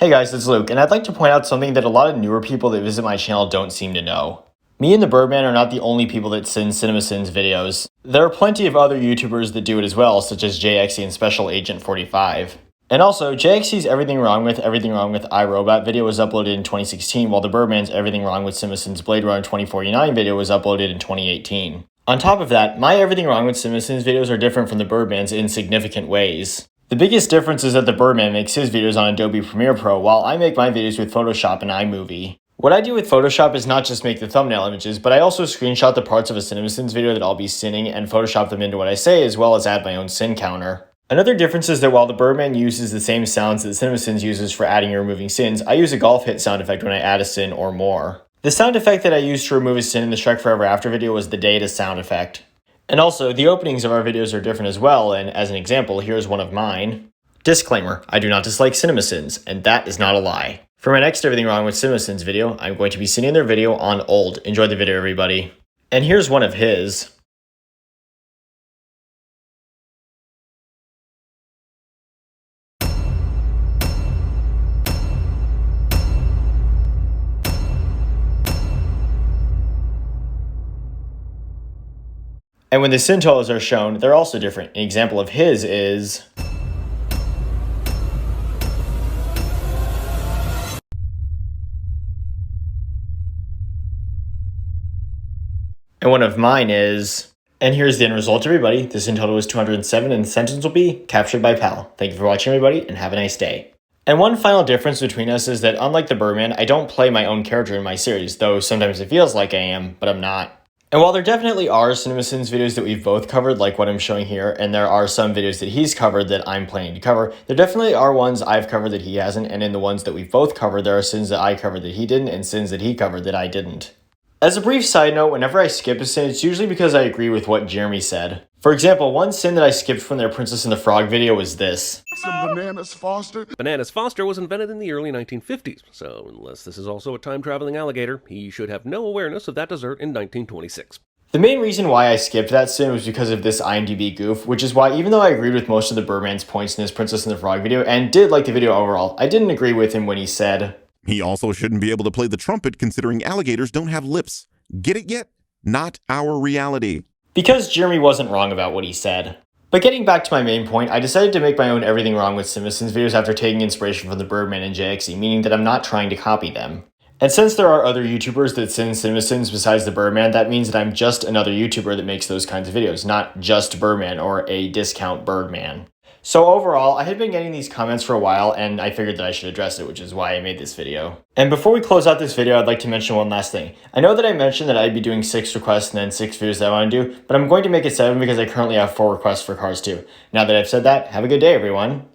Hey guys, it's Luke, and I'd like to point out something that a lot of newer people that visit my channel don't seem to know. Me and the Birdman are not the only people that send CinemaSins videos. There are plenty of other YouTubers that do it as well, such as JXE and Special Agent 45. And also, JXE's Everything Wrong With iRobot video was uploaded in 2016, while the Birdman's Everything Wrong With CinemaSins Blade Runner 2049 video was uploaded in 2018. On top of that, my Everything Wrong With CinemaSins videos are different from the Birdman's in significant ways. The biggest difference is that the Birdman makes his videos on Adobe Premiere Pro, while I make my videos with Photoshop and iMovie. What I do with Photoshop is not just make the thumbnail images, but I also screenshot the parts of a CinemaSins video that I'll be sinning and Photoshop them into what I say, as well as add my own sin counter. Another difference is that while the Birdman uses the same sounds that CinemaSins uses for adding or removing sins, I use a golf hit sound effect when I add a sin or more. The sound effect that I used to remove a sin in the Shrek Forever After video was the data sound effect. And also, the openings of our videos are different as well, and as an example, here's one of mine. Disclaimer, I do not dislike CinemaSins, and that is not a lie. For my next Everything Wrong With CinemaSins video, I'm going to be singing their video on Old. Enjoy the video, everybody. And here's one of his. And when the sin totals are shown, they're also different. An example of his is... And one of mine is... And here's the end result, everybody. The sin total is 207, and the sentence will be captured by PAL. Thank you for watching, everybody, and have a nice day. And one final difference between us is that, unlike the Birdman, I don't play my own character in my series, though sometimes it feels like I am, but I'm not. And while there definitely are CinemaSins videos that we've both covered, like what I'm showing here, and there are some videos that he's covered that I'm planning to cover, there definitely are ones I've covered that he hasn't, and in the ones that we've both covered, there are sins that I covered that he didn't, and sins that he covered that I didn't. As a brief side note, whenever I skip a sin, it's usually because I agree with what Jeremy said. For example, one sin that I skipped from their Princess and the Frog video was this. Some Bananas Foster. Bananas Foster was invented in the early 1950s, so unless this is also a time-traveling alligator, he should have no awareness of that dessert in 1926. The main reason why I skipped that sin was because of this IMDb goof, which is why even though I agreed with most of the Birdman's points in his Princess and the Frog video, and did like the video overall, I didn't agree with him when he said, He also shouldn't be able to play the trumpet considering alligators don't have lips. Get it yet? Not our reality. Because Jeremy wasn't wrong about what he said. But getting back to my main point, I decided to make my own Everything Wrong With CinemaSins videos after taking inspiration from the Birdman and JXE, meaning that I'm not trying to copy them. And since there are other YouTubers that send CinemaSins besides the Birdman, that means that I'm just another YouTuber that makes those kinds of videos, not just Birdman or a discount Birdman. So overall, I had been getting these comments for a while, and I figured that I should address it, which is why I made this video. And before we close out this video, I'd like to mention one last thing. I know that I mentioned that I'd be doing 6 requests and then 6 videos that I want to do, but I'm going to make it 7 because I currently have 4 requests for Cars 2. Now that I've said that, have a good day, everyone.